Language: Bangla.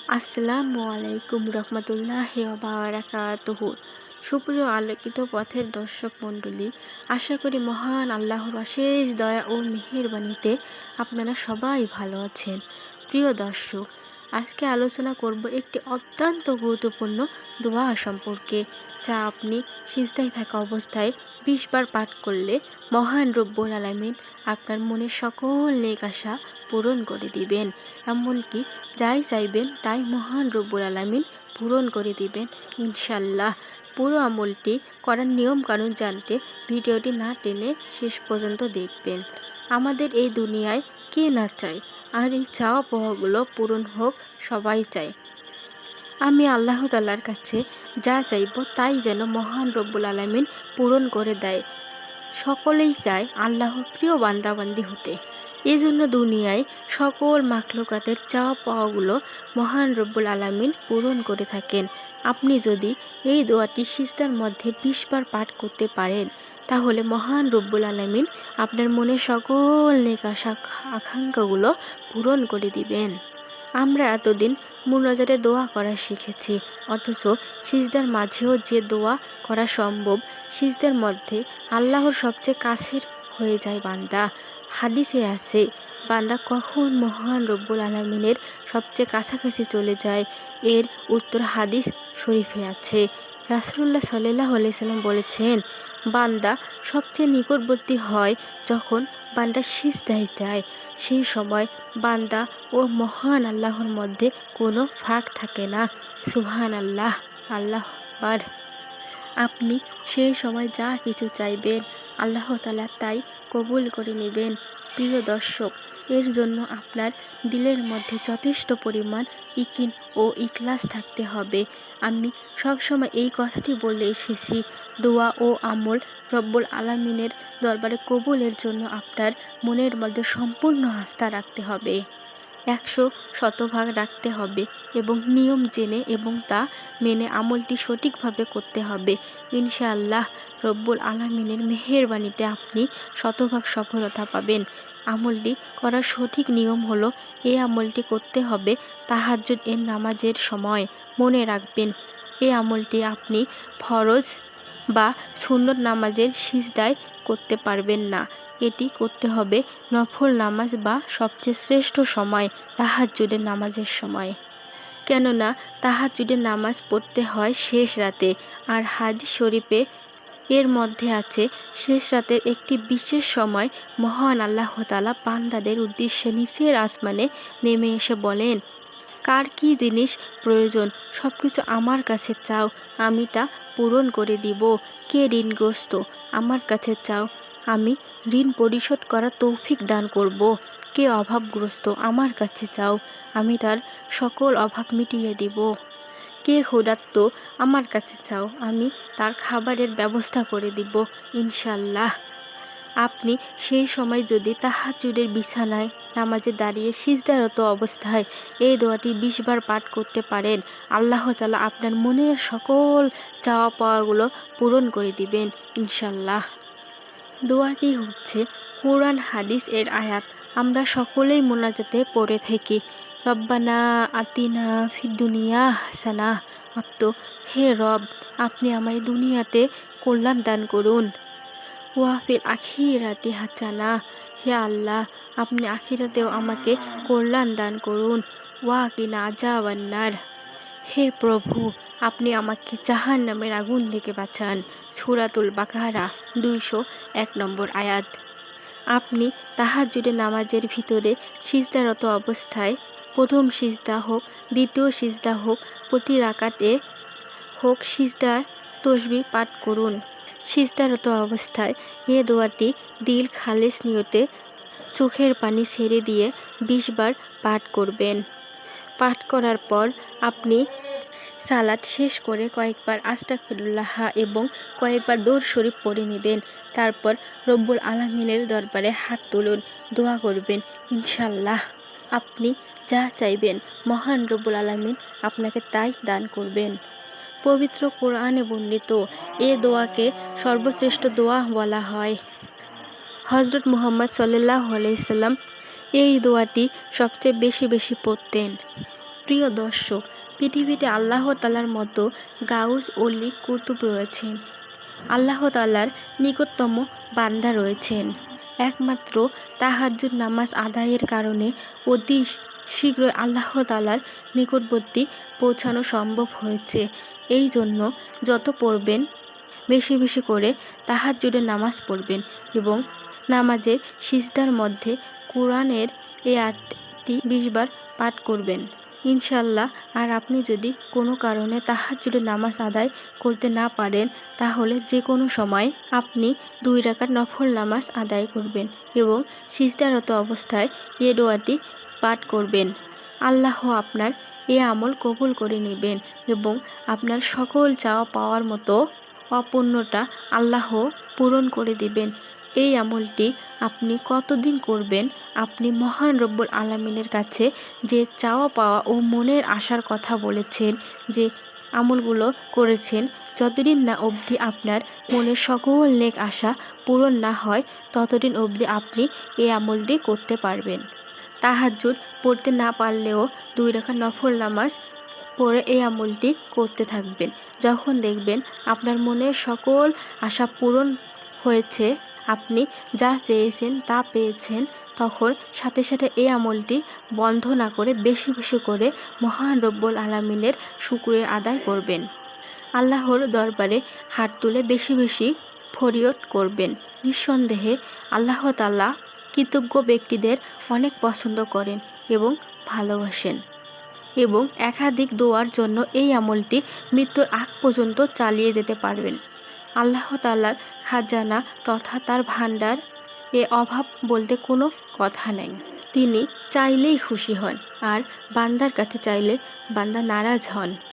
আসসালামু আলাইকুম রহমতুল্লাহি ওয়া বারাকাতুহু। সুপ্রিয় আলোকিত পথের দর্শক মণ্ডলী, আশা করি মহান আল্লাহর অশেষ দয়া ও মেহেরবানিতে আপনারা সবাই ভালো আছেন। প্রিয় দর্শক, আজকে আলোচনা করব একটি অত্যন্ত গুরুত্বপূর্ণ দোয়া সম্পর্কে, যা আপনি সিজদায় থাকা অবস্থায় 20 বার পাঠ করলে মহান রব্বুল আলামিন আপনার মনের সকল নেক আশা পূরণ করে দিবেন। এমনকি যাই চাইবেন তাই মহান রব্বুল আলামিন পূরণ করে দিবেন ইনশাল্লাহ। পুরো আমলটি করার নিয়ম কানুন জানতে ভিডিওটি না টেনে শেষ পর্যন্ত দেখবেন। আমাদের এই দুনিয়ায় কে না চায়, আর এই চাওয়া পাওয়াগুলো পূরণ হোক সবাই চায়। আমি আল্লাহ তাআলার কাছে যা চাইব তাই যেন মহান রব্বুল আলামিন পূরণ করে দেয়। সকলেই চায় আল্লাহর প্রিয় বান্দাবান্দি হতে। এজন্য দুনিয়ায় সকল মাখলুকাতের চাওয়া পাওয়াগুলো মহান রব্বুল আলামিন পূরণ করে থাকেন। আপনি যদি এই দোয়াটি সিজদার মধ্যে 20 বার পাঠ করতে পারেন, তাহলে মহান রব্বুল আলামিন আপনার মনের সকল নেক আশা আকাঙ্ক্ষাগুলো পূরণ করে দিবেন। আমরা এতদিন মুনাজাতে দোয়া করা শিখেছি, অথচ সিজদার মাঝেও যে দোয়া করা সম্ভব, সিজদার মধ্যে আল্লাহর সবচেয়ে কাছের হয়ে যায় বান্দা। হাদিসে আছে, বান্দা কখন মহান রব্বুল আলামিনের সবচেয়ে কাছাকাছি চলে যায়, এর উত্তর হাদিস শরীফে আছে। রাসূলুল্লাহ সাল্লাল্লাহু আলাইহি সাল্লাম বলেছেন, বান্দা সবচেয়ে নিকটবর্তী হয় যখন বান্দা সিজদায় যায়। সেই সময় বান্দা ও মহান আল্লাহর মধ্যে কোনো ফাঁক থাকে না। সুবহানাল্লাহ, আল্লাহু আকবার। আপনি সেই সময় যা কিছু চাইবেন আল্লাহ তাআলা তাই কবুল করে নেবেন। প্রিয় দর্শক, এর জন্য আপনার দিলের মধ্যে যথেষ্ট পরিমাণ ইকিন ও ইখলাস থাকতে হবে। আমি সবসময় এই কথাটি বলে এসেছি, দোয়া ও আমল রব্বুল আলামিনের দরবারে কবুলের জন্য আপনার মনের মধ্যে সম্পূর্ণ আস্থা রাখতে হবে, 100% রাখতে হবে এবং নিয়ম জেনে এবং তা মেনে আমলটি সঠিকভাবে করতে হবে। ইনশাআল্লাহ রব্বুল আলামিনের মেহেরবানিতে আপনি 100% সফলতা পাবেন। আমলটি করার সঠিক নিয়ম হলো, এই আমলটি করতে হবে তাহাজ্জুদ এর নামাজের সময়। মনে রাখবেন, এই আমলটি আপনি ফরজ বা সুন্নত নামাজের সিজদায় করতে পারবেন না। এটি করতে হবে নফল নামাজ বা সবচেয়ে শ্রেষ্ঠ সময়, তাহাজ্জুদের নামাজের সময়। কেননা তাহাজ্জুদের নামাজ পড়তে হয় শেষ রাতে, আর হাদিস শরীফে এর মধ্যে আছে, শেষ রাতের একটি বিশেষ সময় মহান আল্লাহ তাআলা বান্দাদের উদ্দেশ্যে নিচের আসমানে নেমে এসে বলেন, কার কী জিনিস প্রয়োজন সব কিছু আমার কাছে চাও, আমি তা পূরণ করে দিব। কে ঋণগ্রস্ত আমার কাছে চাও, আমি ঋণ পরিশোধ করার তৌফিক দান করব। কে অভাবগ্রস্ত আমার কাছে চাও, আমি তার সকল অভাব মিটিয়ে দিব। কে ক্ষুধার্ত আমার কাছে চাও, আমি তার খাবারের ব্যবস্থা করে দিব ইনশাল্লাহ। আপনি সেই সময় যদি তাহাজ্জুদের বিছানায় নামাজে দাঁড়িয়ে সিজদারত অবস্থায় এই দোয়াটি 20 বার পাঠ করতে পারেন, আল্লাহ তাআলা আপনার মনের সকল চাওয়া পাওয়াগুলো পূরণ করে দিবেন ইনশাল্লাহ। দোয়াটি হচ্ছে কোরআন হাদিস এর আয়াত। আমরা সকলেই মোনাজাতে পড়ে থাকি, রব্বানা আতিনা ফিদ দুনিয়া হাসানাহ, অর্থ হে রব, আপনি আমায় দুনিয়াতে কল্যাণ দান করুন। ওয়া ফিল আখিরাতি হাসানাহ, হে আল্লাহ, আপনি আখিরাতেও আমাকে কল্যাণ দান করুন। ওয়া কিনা আযাবান্নার, হে প্রভু, আপনি আমাকে জাহান্নামের আগুন থেকে বাঁচান। সূরাতুল বাকারা 201 নম্বর আয়াত। আপনি তাহাজ্জুদের নামাজের ভিতরে সিজদারত অবস্থায়, প্রথম সিজদা হোক, দ্বিতীয় সিজদা হোক, প্রতি রাকাতে হোক, সিজদায় তাসবিহ পাঠ করুন। সিজদারত অবস্থায় এ দোয়াটি দিল খালেস নিয়তে চোখের পানি ছেড়ে দিয়ে 20 বার পাঠ করবেন। পাঠ করার পর আপনি সালাত শেষ করে কয়েকবার আস্তাগফিরুল্লাহ এবং কয়েকবার দরুদ শরীফ পড়ে নেবেন। তারপর রব্বুল আলামিনের দরবারে হাত তুলুন, দোয়া করবেন। ইনশাল্লাহ আপনি যা চাইবেন মহান রব্বুল আলামিন আপনাকে তাই দান করবেন। পবিত্র কোরআনে বর্ণিত এ দোয়াকে সর্বশ্রেষ্ঠ দোয়া বলা হয়। হযরত মুহাম্মদ সাল্লাল্লাহু আলাইহি সাল্লাম এই দোয়াটি সবচেয়ে বেশি পড়তেন। প্রিয় দর্শক, পৃথিবীতে আল্লাহ তাআলার মতো গাউস অলি কুতুব রয়েছেন। আল্লাহ তাআলার নিকটতম বান্দা রয়েছেন। একমাত্র তাহাজ্জুদ নামাজ আদায়ের কারণে অতি শীঘ্রই আল্লাহ তাআলার নিকটবর্তী পৌঁছানো সম্ভব হয়েছে। এই জন্য যত পড়বেন বেশি বেশি করে তাহাজ্জুদের নামাজ পড়বেন এবং নামাজের সিজদার মধ্যে কোরআনের এই আয়াতটি 20 বার পাঠ করবেন ইনশাআল্লাহ। আর আপনি যদি কোনো কারণে তাহাজ্জুদের নামাজ আদায় করতে না পারেন, তাহলে যে কোনো সময় আপনি 2 রাকাত নফল নামাজ আদায় করবেন এবং সিজদারত অবস্থায় এ দোয়াটি পাঠ করবেন। আল্লাহ আপনার এ আমল কবুল করে নেবেন এবং আপনার সকল চাওয়া পাওয়ার মতো অপূর্ণতা আল্লাহ পূরণ করে দিবেন। এই আমলটি আপনি কতদিন করবেন, আপনি মহান রব্বুল আলামিনের কাছে যে চাওয়া পাওয়া ও মনের আশার কথা বলেছেন, যে আমলগুলো করেছেন, যতদিন না অবধি আপনার মনের সকল নেক আশা পূরণ না হয়, ততদিন অবধি আপনি এই আমলটি করতে পারবেন। তাহাজ্জুদ পড়তে না পারলেও 2 রাকাত নফল নামাজ পড়ে এই আমলটি করতে থাকবেন। যখন দেখবেন আপনার মনের সকল আশা পূরণ হয়েছে, আপনি যা চেয়েছেন তা পেয়েছেন, তখন সাথে সাথে এই আমলটি বন্ধ না করে বেশি বেশি করে মহান রব্বুল আলামিনের শুকরিয়া আদায় করবেন। আল্লাহর দরবারে হাত তুলে বেশি বেশি ফরিয়াদ করবেন। নিঃসন্দেহে আল্লাহ তাআলা কৃতজ্ঞ ব্যক্তিদের অনেক পছন্দ করেন এবং ভালোবাসেন এবং একাধিক দোয়ার জন্য এই আমলটি মৃত্যুর আগ পর্যন্ত চালিয়ে যেতে পারবেন। আল্লাহ তাআলার খাজানা তথা তার ভান্ডার এ অভাব বলতে কোনো কথা নেই। তিনি চাইলেই খুশি হন আর বান্দার কাছে চাইলে বান্দা নারাজ হন।